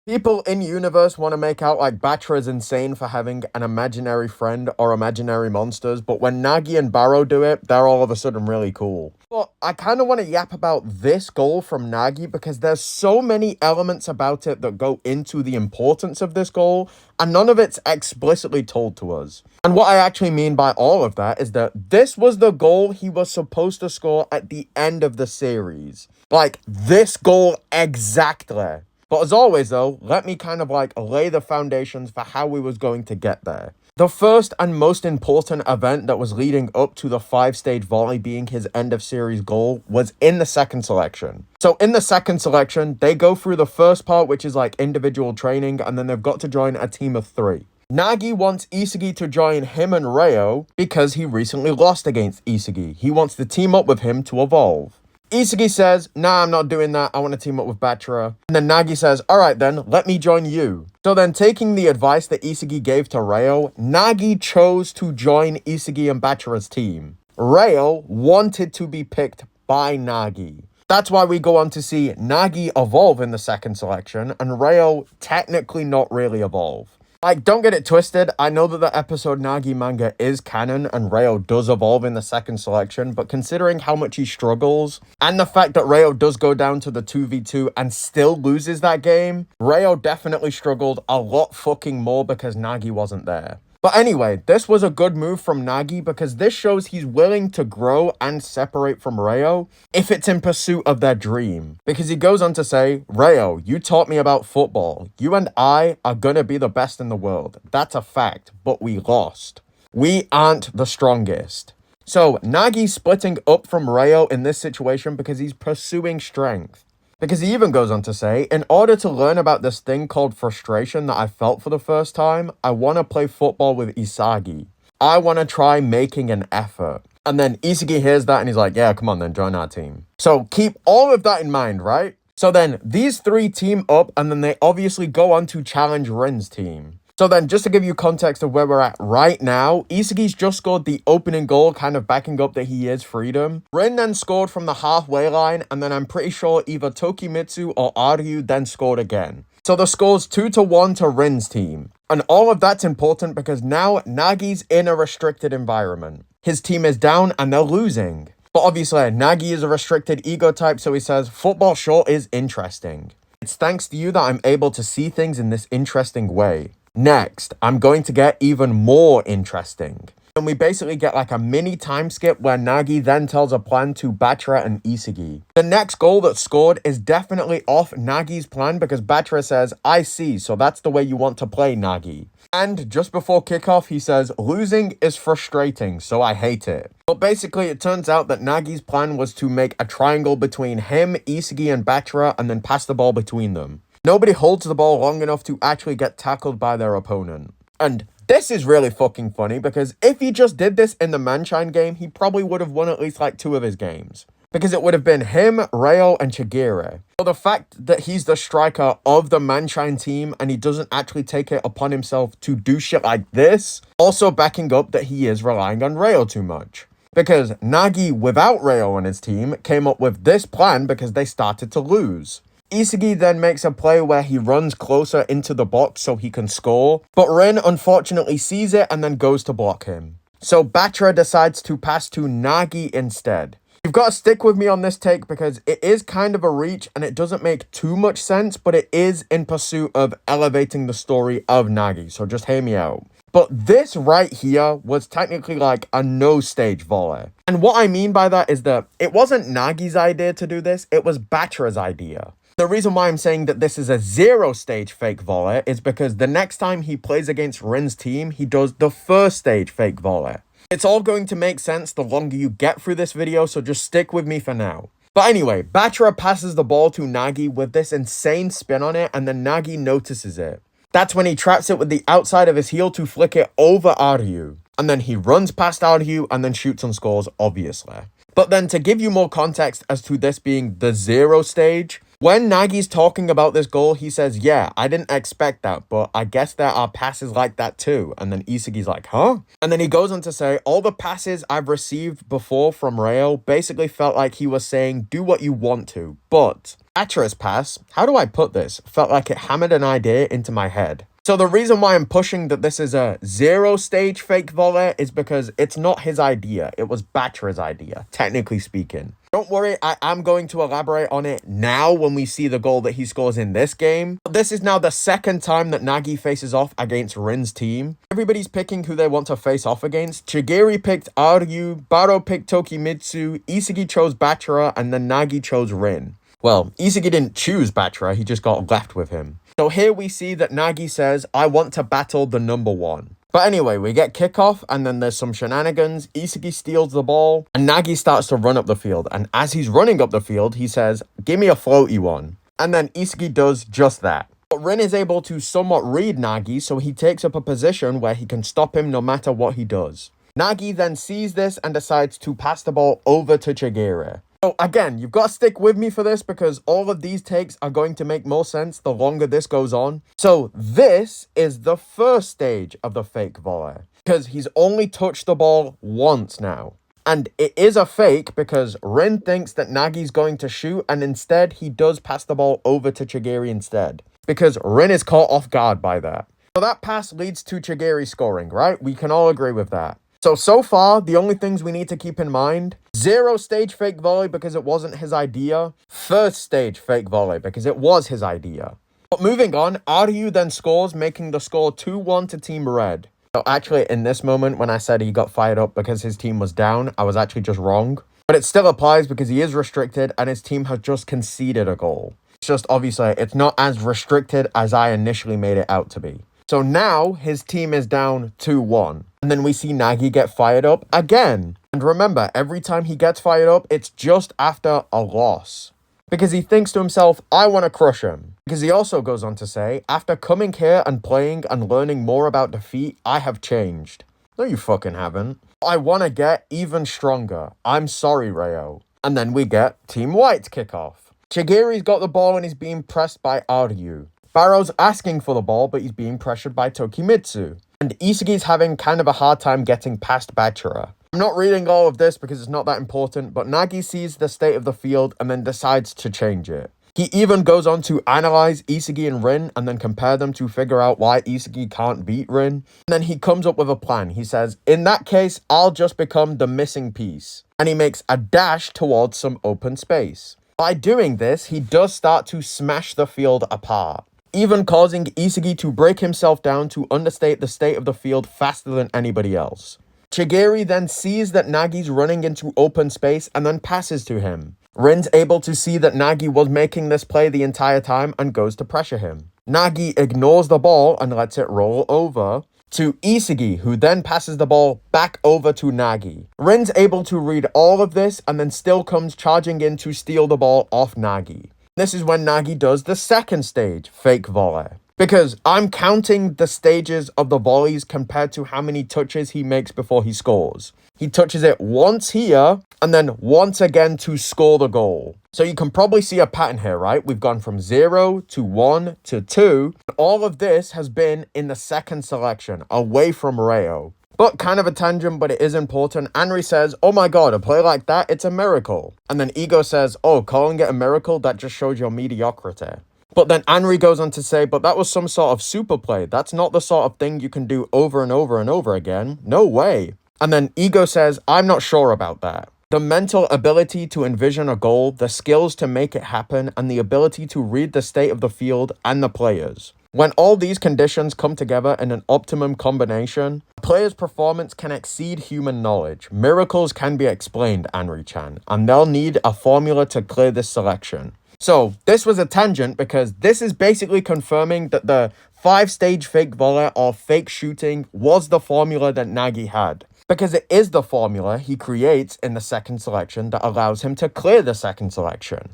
People in universe want to make out like Batra is insane for having an imaginary friend or imaginary monsters, but when Nagi and Barrow do it, they're all of a sudden really cool. But I kind of want to yap about this goal from Nagi because there's so many elements about it that go into the importance of this goal, and none of it's explicitly told to us. And what I actually mean by all of that is that this was the goal he was supposed to score at the end of the series. Like, this goal exactly. But as always though, let me kind of like lay the foundations for how we was going to get there. The first and most important event that was leading up to the 5-stage volley being his end of series goal was in the second selection. So in the second selection, they go through the first part, which is like individual training, and then they've got to join a team of 3. Nagi wants Isagi to join him and Reo because he recently lost against Isagi. He wants to team up with him to evolve. Isagi says, nah, I'm not doing that. I want to team up with Batra. And then Nagi says, alright then, let me join you. So then taking the advice that Isagi gave to Reo, Nagi chose to join Isagi and Batra's team. Reo wanted to be picked by Nagi. That's why we go on to see Nagi evolve in the second selection and Reo technically not really evolve. Like, don't get it twisted, I know that the episode Nagi manga is canon and Reo does evolve in the second selection, but considering how much he struggles, and the fact that Reo does go down to the 2v2 and still loses that game, Reo definitely struggled a lot fucking more because Nagi wasn't there. But anyway, this was a good move from Nagi because this shows he's willing to grow and separate from Reo if it's in pursuit of their dream. Because he goes on to say, Reo, you taught me about football. You and I are gonna be the best in the world. That's a fact, but we lost. We aren't the strongest. So Nagi's splitting up from Reo in this situation because he's pursuing strength. Because he even goes on to say, in order to learn about this thing called frustration that I felt for the first time, I want to play football with Isagi. I want to try making an effort. And then Isagi hears that and he's like, yeah, come on then, join our team. So keep all of that in mind, right? So then these 3 team up and then they obviously go on to challenge Rin's team. So then, just to give you context of where we're at right now, Isagi's just scored the opening goal, kind of backing up that he is freedom. Rin then scored from the halfway line, and then I'm pretty sure either Tokimitsu or Aryu then scored again. So the score's 2-1 to Rin's team. And all of that's important because now Nagi's in a restricted environment. His team is down and they're losing. But obviously, Nagi is a restricted ego type, so he says, football sure is interesting. It's thanks to you that I'm able to see things in this interesting way. Next, I'm going to get even more interesting. And we basically get like a mini time skip where Nagi then tells a plan to Batra and Isagi. The next goal that's scored is definitely off Nagi's plan because Batra says, I see, so that's the way you want to play, Nagi. And just before kickoff, he says, losing is frustrating, so I hate it. But basically, it turns out that Nagi's plan was to make a triangle between him, Isagi, and Batra and then pass the ball between them. Nobody holds the ball long enough to actually get tackled by their opponent. And this is really fucking funny because if he just did this in the Manshine game, he probably would have won at least like 2 of his games. Because it would have been him, Reo, and Chigire. So the fact that he's the striker of the Manshine team and he doesn't actually take it upon himself to do shit like this, also backing up that he is relying on Reo too much. Because Nagi, without Reo on his team, came up with this plan because they started to lose. Isagi then makes a play where he runs closer into the box so he can score, but Rin unfortunately sees it and then goes to block him. So Batra decides to pass to Nagi instead. You've got to stick with me on this take because it is kind of a reach and it doesn't make too much sense, but it is in pursuit of elevating the story of Nagi, so just hear me out. But this right here was technically like a no-stage volley. And what I mean by that is that it wasn't Nagi's idea to do this, it was Batra's idea. The reason why I'm saying that this is a 0-stage fake volley is because the next time he plays against Rin's team, he does the 1st stage fake volley. It's all going to make sense the longer you get through this video, so just stick with me for now. But anyway, Batra passes the ball to Nagi with this insane spin on it, and then Nagi notices it. That's when he traps it with the outside of his heel to flick it over Aryu. And then he runs past Aryu and then shoots and scores, obviously. But then to give you more context as to this being the 0 stage, when Nagi's talking about this goal, he says, yeah, I didn't expect that, but I guess there are passes like that too. And then Isagi's like, huh? And then he goes on to say, all the passes I've received before from Reo basically felt like he was saying, do what you want to, but Bachara's pass, how do I put this, felt like it hammered an idea into my head. So the reason why I'm pushing that this is a 0-stage fake volley is because it's not his idea. It was Bachara's idea, technically speaking. Don't worry, I am going to elaborate on it now when we see the goal that he scores in this game. This is now the second time that Nagi faces off against Rin's team. Everybody's picking who they want to face off against. Chigiri picked Aryu, Baro picked Tokimitsu, Isagi chose Bachara, and then Nagi chose Rin. Well, Isagi didn't choose Bachara, he just got left with him. So here we see that Nagi says, I want to battle the number one. But anyway, we get kickoff, and then there's some shenanigans. Isagi steals the ball, and Nagi starts to run up the field. And as he's running up the field, he says, give me a floaty one. And then Isagi does just that. But Rin is able to somewhat read Nagi, so he takes up a position where he can stop him no matter what he does. Nagi then sees this and decides to pass the ball over to Chigiri. So again, you've got to stick with me for this because all of these takes are going to make more sense the longer this goes on. So this is the first stage of the fake volley because he's only touched the ball once now. And it is a fake because Rin thinks that Nagi's going to shoot and instead he does pass the ball over to Chigiri instead because Rin is caught off guard by that. So that pass leads to Chigiri scoring, right? We can all agree with that. So far, the only things we need to keep in mind, 0-stage fake volley because it wasn't his idea, first stage fake volley because it was his idea. But moving on, Aryu then scores, making the score 2-1 to Team Red. So actually, in this moment, when I said he got fired up because his team was down, I was actually just wrong. But it still applies because he is restricted and his team has just conceded a goal. It's just obviously, it's not as restricted as I initially made it out to be. So now his team is down 2-1. And then we see Nagi get fired up again. And remember, every time he gets fired up, it's just after a loss. Because he thinks to himself, I want to crush him. Because he also goes on to say, after coming here and playing and learning more about defeat, I have changed. No, you fucking haven't. I want to get even stronger. I'm sorry, Reo. And then we get Team White's kickoff. Chigiri's got the ball and he's being pressed by Aryu. Baro's asking for the ball, but he's being pressured by Tokimitsu. And Isagi's having kind of a hard time getting past Bachara. I'm not reading all of this because it's not that important, but Nagi sees the state of the field and then decides to change it. He even goes on to analyze Isagi and Rin and then compare them to figure out why Isagi can't beat Rin. And then he comes up with a plan. He says, in that case, I'll just become the missing piece. And he makes a dash towards some open space. By doing this, he does start to smash the field apart, even causing Isagi to break himself down to understate the state of the field faster than anybody else. Chigiri then sees that Nagi's running into open space and then passes to him. Rin's able to see that Nagi was making this play the entire time and goes to pressure him. Nagi ignores the ball and lets it roll over to Isagi, who then passes the ball back over to Nagi. Rin's able to read all of this and then still comes charging in to steal the ball off Nagi. This is when Nagi does the second stage, fake volley. Because I'm counting the stages of the volleys compared to how many touches he makes before he scores. He touches it once here, and then once again to score the goal. So you can probably see a pattern here, right? We've gone from 0 to 1 to 2. All of this has been in the second selection, away from Reo. But kind of a tangent, but it is important. Anri says, oh my god, a play like that, it's a miracle. And then Ego says, oh, calling it a miracle, that just shows your mediocrity. But then Anri goes on to say, but that was some sort of super play. That's not the sort of thing you can do over and over and over again. No way. And then Ego says, I'm not sure about that. The mental ability to envision a goal, the skills to make it happen, and the ability to read the state of the field and the players. When all these conditions come together in an optimum combination, a player's performance can exceed human knowledge. Miracles can be explained, Anri-chan, and they'll need a formula to clear this selection. So, this was a tangent because this is basically confirming that the 5-stage fake volley or fake shooting was the formula that Nagi had. Because it is the formula he creates in the second selection that allows him to clear the second selection.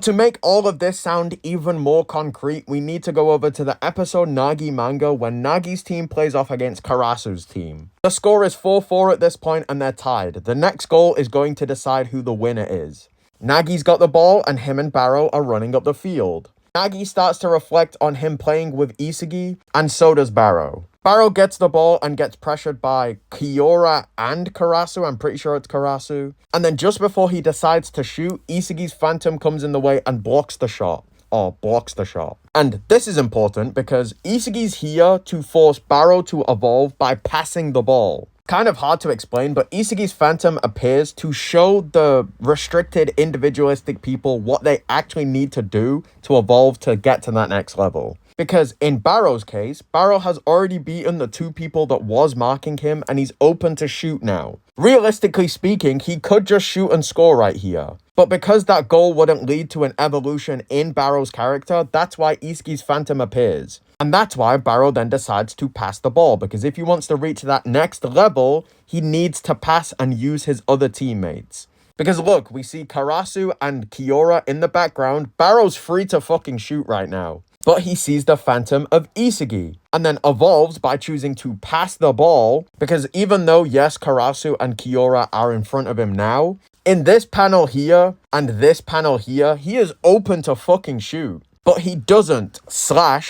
To make all of this sound even more concrete, we need to go over to the episode Nagi manga when Nagi's team plays off against Karasu's team. The score is 4-4 at this point and they're tied. The next goal is going to decide who the winner is. Nagi's got the ball and him and Baro are running up the field. Nagi starts to reflect on him playing with Isagi, and so does Barrow. Barrow gets the ball and gets pressured by Kiora and Karasu. I'm pretty sure it's Karasu. And then just before he decides to shoot, Isagi's Phantom comes in the way and blocks the shot. And this is important because Isagi's here to force Barrow to evolve by passing the ball. Kind of hard to explain, but Isagi's Phantom appears to show the restricted individualistic people what they actually need to do to evolve to get to that next level. Because in Barrow's case, Barrow has already beaten the two people that was marking him and he's open to shoot now. Realistically speaking, he could just shoot and score right here. But because that goal wouldn't lead to an evolution in Barrow's character, that's why Isagi's Phantom appears. And that's why Barrow then decides to pass the ball, because if he wants to reach that next level, he needs to pass and use his other teammates. Because look, we see Karasu and Kiora in the background. Barrow's free to fucking shoot right now. But he sees the Phantom of Isagi and then evolves by choosing to pass the ball, because even though, yes, Karasu and Kiora are in front of him now, in this panel here and this panel here, he is open to fucking shoot. But he doesn't,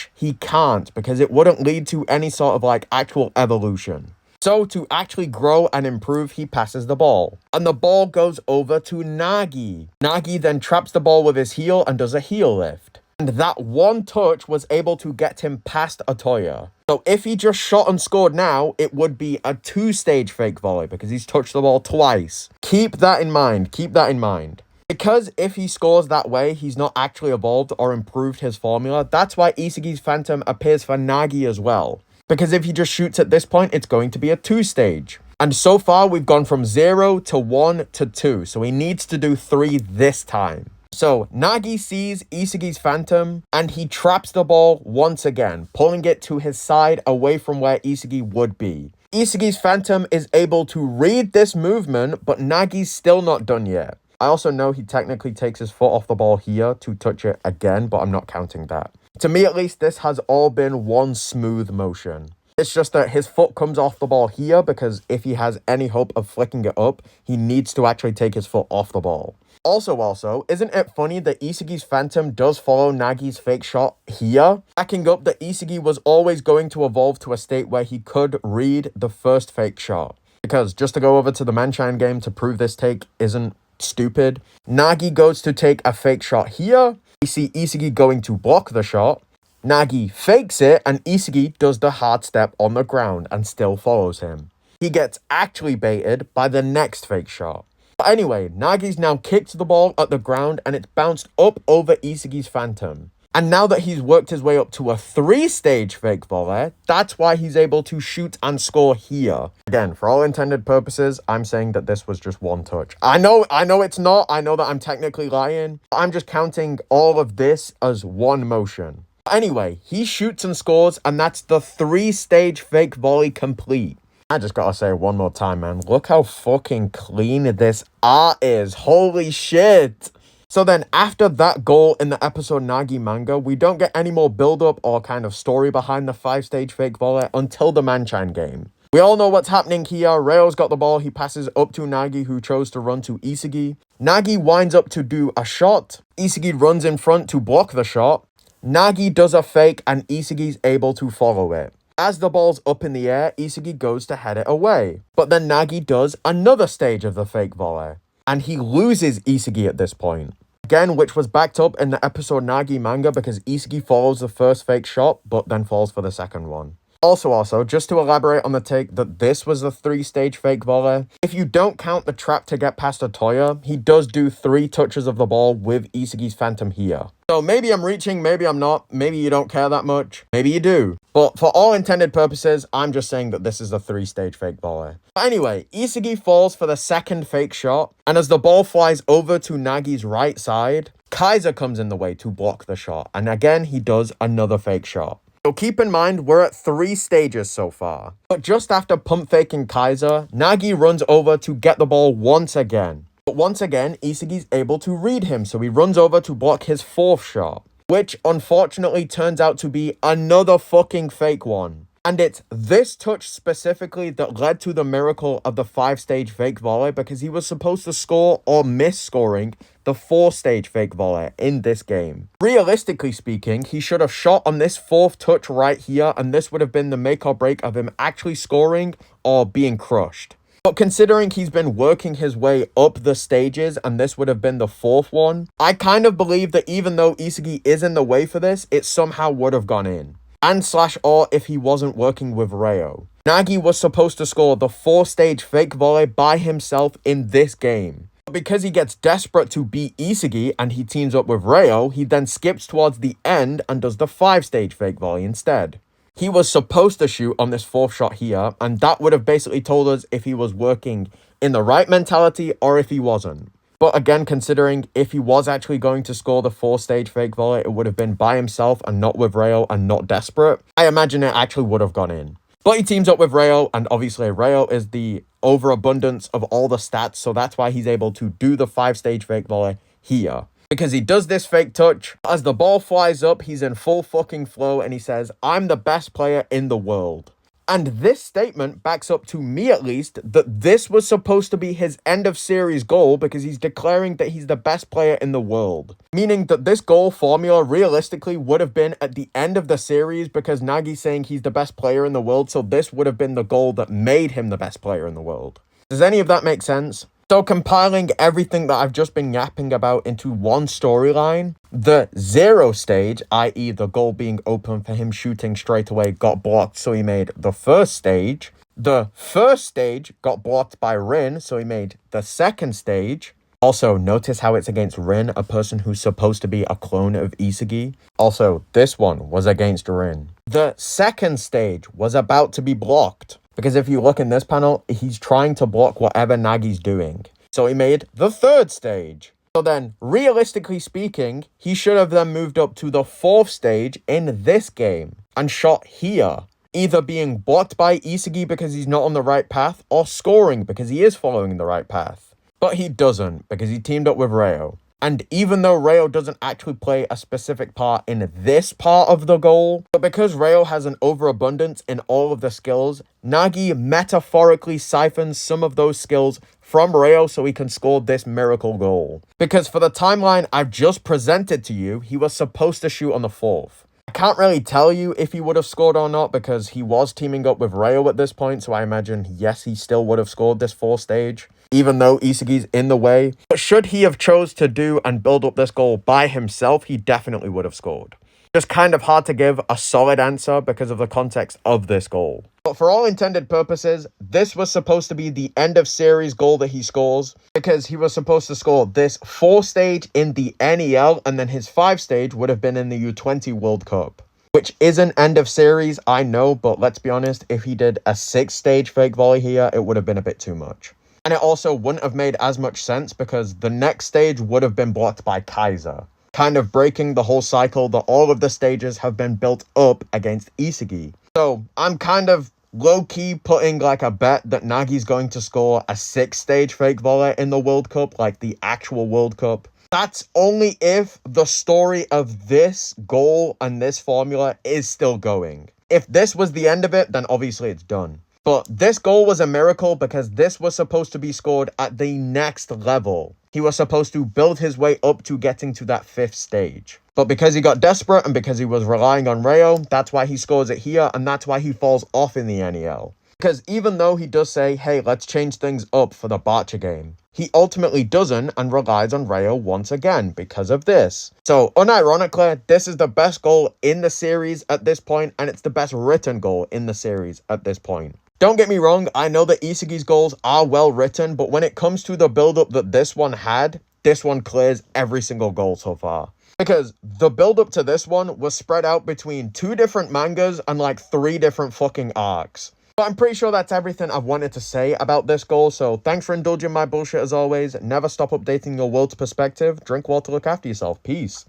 / he can't, because it wouldn't lead to any sort of like actual evolution. So to actually grow and improve, he passes the ball. And the ball goes over to Nagi. Nagi then traps the ball with his heel and does a heel lift. And that one touch was able to get him past Otoya. So if he just shot and scored now, it would be a 2-stage fake volley because he's touched the ball twice. Keep that in mind. Because if he scores that way, he's not actually evolved or improved his formula. That's why Isagi's Phantom appears for Nagi as well. Because if he just shoots at this point, it's going to be a 2-stage. And so far, we've gone from 0 to 1 to 2. So he needs to do 3 this time. So Nagi sees Isagi's Phantom and he traps the ball once again, pulling it to his side away from where Isagi would be. Isagi's Phantom is able to read this movement, but Nagi's still not done yet. I also know he technically takes his foot off the ball here to touch it again, but I'm not counting that. To me, at least, this has all been one smooth motion. It's just that his foot comes off the ball here because if he has any hope of flicking it up, he needs to actually take his foot off the ball. Also, isn't it funny that Isagi's Phantom does follow Nagi's fake shot here? Backing up that Isagi was always going to evolve to a state where he could read the first fake shot. Because just to go over to the Manshine game to prove this take isn't stupid, Nagi goes to take a fake shot here. We see Isagi going to block the shot. Nagi fakes it and Isagi does the hard step on the ground and still follows him. He gets actually baited by the next fake shot. But anyway, Nagi's now kicked the ball at the ground and it's bounced up over Isagi's Phantom. And now that he's worked his way up to a 3-stage fake volley, that's why he's able to shoot and score here. Again, for all intended purposes, I'm saying that this was just one touch. I know it's not. I know that I'm technically lying. I'm just counting all of this as one motion. Anyway, he shoots and scores, and that's the 3-stage fake volley complete. I just gotta say one more time, man. Look how fucking clean this art is. Holy shit. So then after that goal in the episode Nagi manga, we don't get any more build-up or kind of story behind the 5-stage fake volley until the Manshine game. We all know what's happening here. Rayo's got the ball. He passes up to Nagi, who chose to run to Isagi. Nagi winds up to do a shot. Isagi runs in front to block the shot. Nagi does a fake and Isagi's able to follow it. As the ball's up in the air, Isagi goes to head it away. But then Nagi does another stage of the fake volley. And he loses Isagi at this point. Again, which was backed up in the episode Nagi manga because Isagi follows the first fake shot, but then falls for the second one. Also, just to elaborate on the take that this was the 3-stage fake volley, if you don't count the trap to get past Otoya, he does do 3 touches of the ball with Isagi's Phantom here. So maybe I'm reaching, maybe I'm not, maybe you don't care that much, maybe you do. But for all intended purposes, I'm just saying that this is a 3-stage fake volley. But anyway, Isagi falls for the second fake shot, and as the ball flies over to Nagi's right side, Kaiser comes in the way to block the shot, and again he does another fake shot. So keep in mind, we're at 3 stages so far. But just after pump faking Kaiser, Nagi runs over to get the ball once again. But once again, Isagi's able to read him, so he runs over to block his 4th shot. Which, unfortunately, turns out to be another fucking fake one. And it's this touch specifically that led to the miracle of the 5-stage fake volley, because he was supposed to score or miss scoring the 4-stage fake volley in this game. Realistically speaking, he should have shot on this 4th touch right here, and this would have been the make or break of him actually scoring or being crushed. But considering he's been working his way up the stages and this would have been the 4th one, I kind of believe that even though Isagi is in the way for this, it somehow would have gone in. And /or if he wasn't working with Reo. Nagi was supposed to score the 4-stage fake volley by himself in this game. But because he gets desperate to beat Isagi and he teams up with Reo, he then skips towards the end and does the 5-stage fake volley instead. He was supposed to shoot on this 4th shot here, and that would have basically told us if he was working in the right mentality or if he wasn't. But again, considering if he was actually going to score the 4-stage fake volley, it would have been by himself and not with Reo and not desperate. I imagine it actually would have gone in. But he teams up with Reo, and obviously Reo is the overabundance of all the stats, so that's why he's able to do the 5-stage fake volley here. Because he does this fake touch, as the ball flies up, he's in full fucking flow, and he says, "I'm the best player in the world." And this statement backs up, to me at least, that this was supposed to be his end of series goal, because he's declaring that he's the best player in the world. Meaning that this goal formula realistically would have been at the end of the series, because Nagi's saying he's the best player in the world, so this would have been the goal that made him the best player in the world. Does any of that make sense? So compiling everything that I've just been yapping about into one storyline, the 0 stage, i.e. the goal being open for him shooting straight away, got blocked, so he made the 1st stage. The 1st stage got blocked by Rin, so he made the 2nd stage. Also, notice how it's against Rin, a person who's supposed to be a clone of Isagi. Also, this one was against Rin. The 2nd stage was about to be blocked, because if you look in this panel, he's trying to block whatever Nagi's doing. So he made the 3rd stage. So then, realistically speaking, he should have then moved up to the 4th stage in this game and shot here. Either being blocked by Isagi because he's not on the right path, or scoring because he is following the right path. But he doesn't, because he teamed up with Reo. And even though Reo doesn't actually play a specific part in this part of the goal, but because Reo has an overabundance in all of the skills, Nagi metaphorically siphons some of those skills from Reo so he can score this miracle goal. Because for the timeline I've just presented to you, he was supposed to shoot on the 4th. I can't really tell you if he would have scored or not, because he was teaming up with Reo at this point, so I imagine, yes, he still would have scored this 4th stage, even though Isagi's in the way. But should he have chose to do and build up this goal by himself, he definitely would have scored. Just kind of hard to give a solid answer because of the context of this goal. But for all intended purposes, this was supposed to be the end of series goal that he scores, because he was supposed to score this 4 stage in the NEL, and then his 5 stage would have been in the U20 World Cup. Which is an end of series, I know, but let's be honest, if he did a 6-stage fake volley here, it would have been a bit too much. And it also wouldn't have made as much sense because the next stage would have been blocked by Kaiser, kind of breaking the whole cycle that all of the stages have been built up against Isagi. So I'm kind of low-key putting like a bet that Nagi's going to score a 6-stage fake volley in the World Cup, like the actual World Cup. That's only if the story of this goal and this formula is still going. If this was the end of it, then obviously it's done. But this goal was a miracle because this was supposed to be scored at the next level. He was supposed to build his way up to getting to that 5th stage. But because he got desperate and because he was relying on Reo, that's why he scores it here, and that's why he falls off in the NEL. Because even though he does say, hey, let's change things up for the Bacha game, he ultimately doesn't and relies on Reo once again because of this. So, unironically, this is the best goal in the series at this point, and it's the best written goal in the series at this point. Don't get me wrong, I know that Isagi's goals are well written, but when it comes to the build-up that this one had, this one clears every single goal so far. Because the build-up to this one was spread out between 2 different mangas and like 3 different fucking arcs. But I'm pretty sure that's everything I've wanted to say about this goal, so thanks for indulging my bullshit as always. Never stop updating your world's perspective. Drink water, look after yourself. Peace.